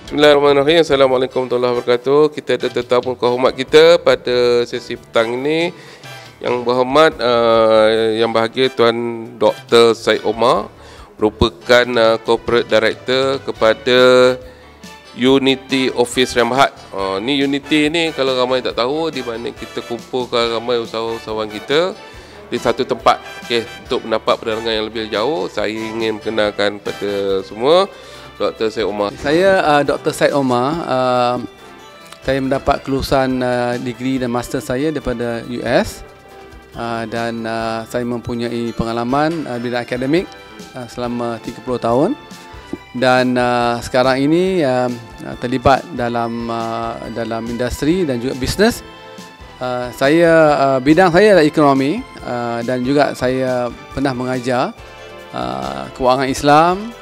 Bismillahirrahmanirrahim. Assalamualaikum warahmatullahi wabarakatuh. Kita ada tetamu kehormat kita pada sesi petang ini. Yang berhormat yang bahagia Tuan Dr. Syed Omar, merupakan Corporate Director kepada Unity Office Rembahat. Ni Unity ni kalau ramai tak tahu, di mana kita kumpulkan ramai usahawan-usahawan kita di satu tempat. Okey, untuk mendapat penerangan yang lebih jauh, saya ingin mengenalkan pada semua Dr. Syed Omar. Saya Dr. Syed Omar. Saya mendapat kelulusan degree dan master saya daripada US, dan saya mempunyai pengalaman bidang akademik selama 30 tahun, dan sekarang ini terlibat dalam industri dan juga bisnes. Bidang saya adalah ekonomi, dan juga saya pernah mengajar kewangan Islam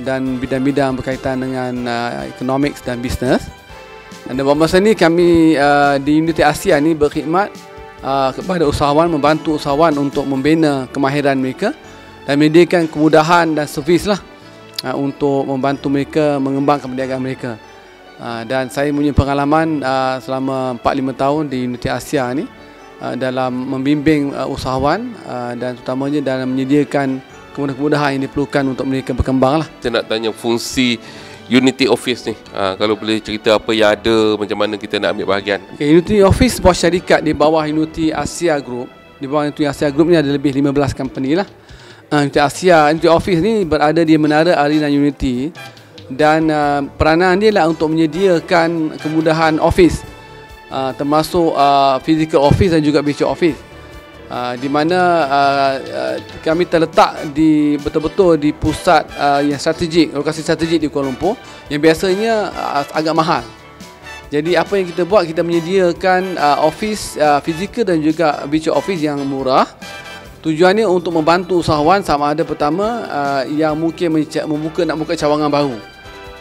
dan bidang-bidang berkaitan dengan economics dan bisnes. Dan dalam masa ini kami di Unity Asia ni berkhidmat kepada usahawan, membantu usahawan untuk membina kemahiran mereka dan menyediakan kemudahan dan servis lah untuk membantu mereka mengembangkan perniagaan mereka. Dan saya punya pengalaman selama 4-5 tahun di Unity Asia ni dalam membimbing usahawan dan terutamanya dalam menyediakan kemudahan yang diperlukan untuk mereka berkembang lah. Saya nak tanya fungsi Unity Office ni. Kalau boleh cerita apa yang ada, macam mana kita nak ambil bahagian. Unity Office sebuah syarikat di bawah Unity Asia Group. Di bawah Unity Asia Group ni ada lebih 15 company lah. Unity Office ni berada di Menara Arena Unity, dan peranan dia lah untuk menyediakan kemudahan office, termasuk physical office dan juga virtual office. Di mana kami terletak betul-betul di pusat yang strategik, lokasi strategik di Kuala Lumpur, yang biasanya agak mahal. Jadi apa yang kita buat, kita menyediakan office fizikal dan juga virtual office yang murah. Tujuannya untuk membantu usahawan, sama ada pertama yang mungkin nak buka cawangan baru.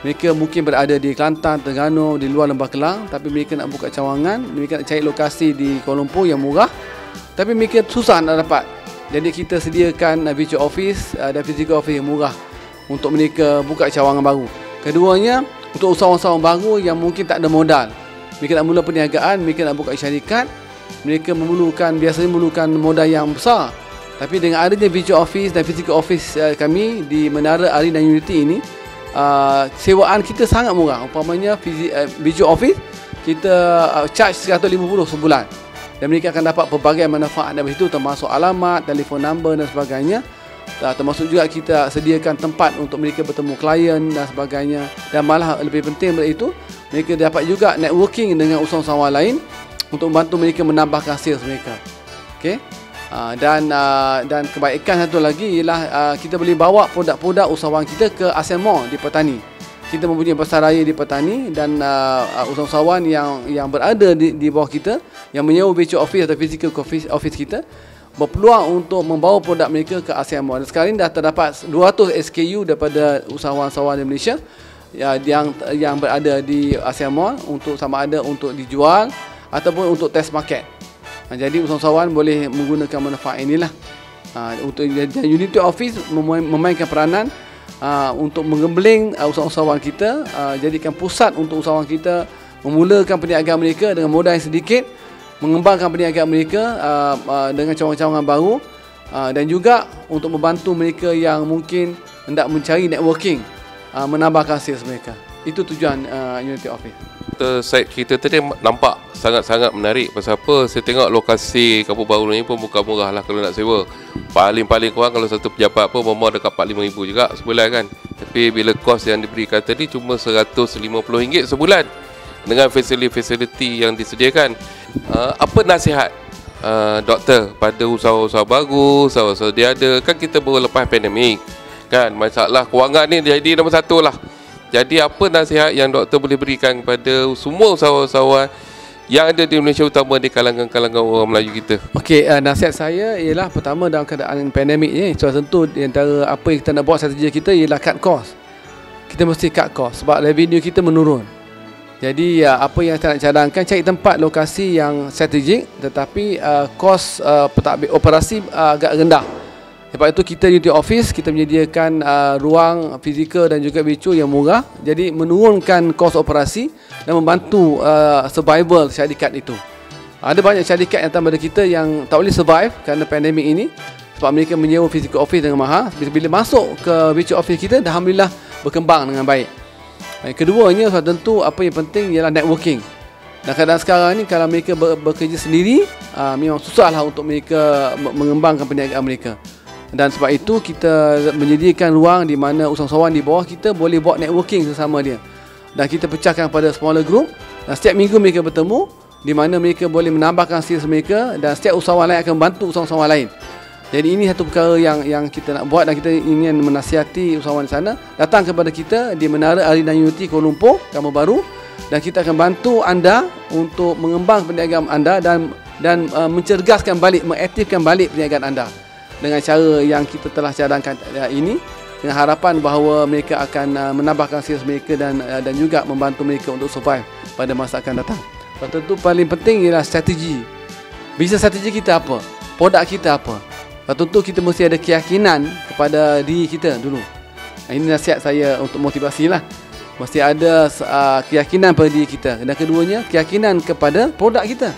Mereka mungkin berada di Kelantan, Terengganu, di luar Lembah Kelang, tapi mereka nak buka cawangan, mereka nak cari lokasi di Kuala Lumpur yang murah, tapi mereka susah nak dapat. Jadi kita sediakan virtual office dan physical office yang murah untuk mereka buka cawangan baru. Keduanya, untuk usahawan-usahawan baru yang mungkin tak ada modal, mereka nak mula perniagaan, mereka nak buka syarikat, mereka biasanya memerlukan modal yang besar. Tapi dengan adanya virtual office dan physical office kami di Menara Arena Unity ini, sewaan kita sangat murah. Umpamanya virtual office kita charge 150 sebulan, dan mereka akan dapat pelbagai manfaat dari situ, termasuk alamat, telefon number dan sebagainya. Termasuk juga kita sediakan tempat untuk mereka bertemu klien dan sebagainya. Dan malah lebih penting daripada itu, mereka dapat juga networking dengan usahawan lain untuk membantu mereka menambahkan sales mereka. Okey. Dan kebaikan satu lagi ialah kita boleh bawa produk-produk usahawan kita ke ASEAN Mall di Pertani. Kita mempunyai pasar raya di Pertani, dan usahawan yang berada di bawah kita yang menyewa virtual office atau physical office kita berpeluang untuk membawa produk mereka ke ASEAN Mall. Dan sekarang dah terdapat 200 SKU daripada usahawan-usahawan di Malaysia yang berada di ASEAN Mall, untuk sama ada untuk dijual ataupun untuk test market. Jadi usahawan boleh menggunakan manfaat inilah. Untuk Unity Office memainkan peranan untuk menggembling usahawan kita, jadikan pusat untuk usahawan kita memulakan perniagaan mereka dengan modal yang sedikit, mengembangkan perniagaan mereka dengan cawangan-cawangan baru, dan juga untuk membantu mereka yang mungkin hendak mencari networking, menambahkan sales mereka. Itu tujuan Unity Office. Site kita tadi nampak sangat-sangat menarik. Pasal apa? Saya tengok lokasi Kampung Baru ni pun bukan murah lah kalau nak sewa. Paling kurang kalau satu pejabat pun memang dekat 45,000 juga sebulan kan. Tapi bila kos yang diberikan tadi cuma RM150 sebulan dengan fasiliti yang disediakan. Apa nasihat doktor pada usaha-usaha baru, usaha-usaha dia ada? Kan kita baru lepas pandemik kan, masalah kewangan ni jadi nombor satu lah. Jadi apa nasihat yang doktor boleh berikan kepada semua usahawan-usahawan yang ada di Malaysia, utama di kalangan-kalangan orang Melayu kita? Okey, nasihat saya ialah pertama, dalam keadaan pandemik ni, tentu di antara apa yang kita nak buat strategi kita ialah cut cost. Kita mesti cut cost sebab revenue kita menurun. Jadi apa yang saya nak cadangkan, cari tempat lokasi yang strategik tetapi kos pentadbir operasi agak rendah. Sebab itu kita Unity Office kita menyediakan ruang fizikal dan juga virtual yang murah, jadi menurunkan kos operasi dan membantu survival syarikat itu. Ada banyak syarikat yang datang pada kita yang tak boleh survive kerana pandemik ini sebab mereka menyewa physical office dengan mahal. Bila masuk ke virtual office kita, alhamdulillah berkembang dengan baik. Keduanya tentu apa yang penting ialah networking. Dan keadaan sekarang ni kalau mereka bekerja sendiri, memang susahlah untuk mereka mengembangkan perniagaan mereka. Dan sebab itu kita menyediakan ruang di mana usahawan di bawah kita boleh buat networking sesama dia. Dan kita pecahkan pada smaller group, dan setiap minggu mereka bertemu di mana mereka boleh menambahkan sales mereka, dan setiap usahawan lain akan membantu usahawan lain. Jadi ini satu perkara yang kita nak buat, dan kita ingin menasihati usahawan di sana datang kepada kita di Menara Arena Unity Kuala Lumpur, Kampung Baru, dan kita akan bantu anda untuk mengembang perniagaan anda dan mencergaskan balik, mengaktifkan balik perniagaan anda dengan cara yang kita telah cadangkan ini, dengan harapan bahawa mereka akan menambahkan sales mereka dan juga membantu mereka untuk survive pada masa akan datang. Tentu paling penting ialah strategi. Bisnes strategi kita apa? Produk kita apa? Tentu kita mesti ada keyakinan kepada diri kita dulu. Ini nasihat saya untuk motivasi lah. Mesti ada keyakinan pada diri kita. Dan keduanya, keyakinan kepada produk kita.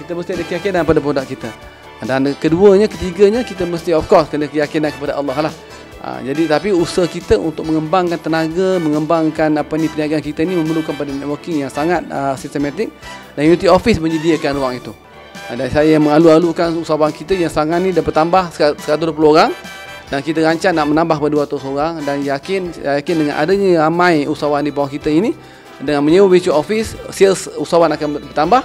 Kita mesti ada keyakinan pada produk kita. Dan keduanya, ketiganya, kita mesti of course kena keyakinan kepada Allah lah. Jadi tapi usaha kita untuk mengembangkan tenaga, mengembangkan perniagaan kita ni memerlukan pada networking yang sangat sistematik, dan Unity Office menyediakan ruang itu. Dan saya mengalu-alukan usahawan kita yang sekarang ni dah bertambah 120 orang, dan kita rancang nak menambah pada 200 orang, dan yakin dengan adanya ramai usahawan di bawah kita ini, dengan menyewa virtual office, sales usahawan akan bertambah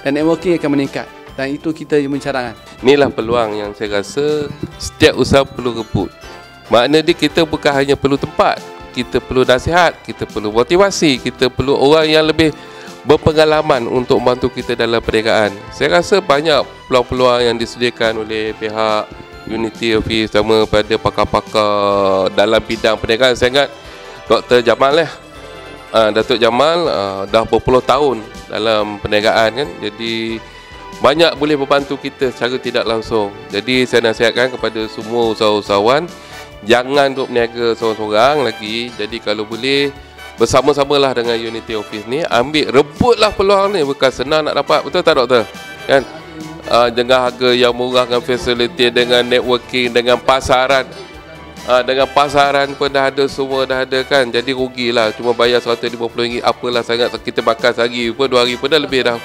dan networking akan meningkat. Dan itu kita mencadangkan. Inilah peluang yang saya rasa setiap usaha perlu rebut. Makna dia kita bukan hanya perlu tempat, kita perlu nasihat, kita perlu motivasi, kita perlu orang yang lebih berpengalaman untuk membantu kita dalam perniagaan. Saya rasa banyak peluang-peluang yang disediakan oleh pihak Unity Office, sama pada pakar-pakar dalam bidang perniagaan. Saya ingat Dr. Jamal Datuk Jamal dah berpuluh tahun dalam perniagaan kan. Jadi banyak boleh membantu kita secara tidak langsung. Jadi saya nasihatkan kepada semua usahawan, jangan duk berniaga seorang-seorang lagi. Jadi kalau boleh bersama-samalah dengan Unity Office ni, rebutlah peluang ni. Bukan senang nak dapat, betul tak doktor? Kan? Dengan harga yang murah, dengan fasiliti, dengan networking, dengan pasaran. Dengan pasaran pun dah ada, semua dah ada kan. Jadi rugilah cuma bayar RM150, apalah sangat. Kita makan sehari pun, 2 hari pun dah lebih dah.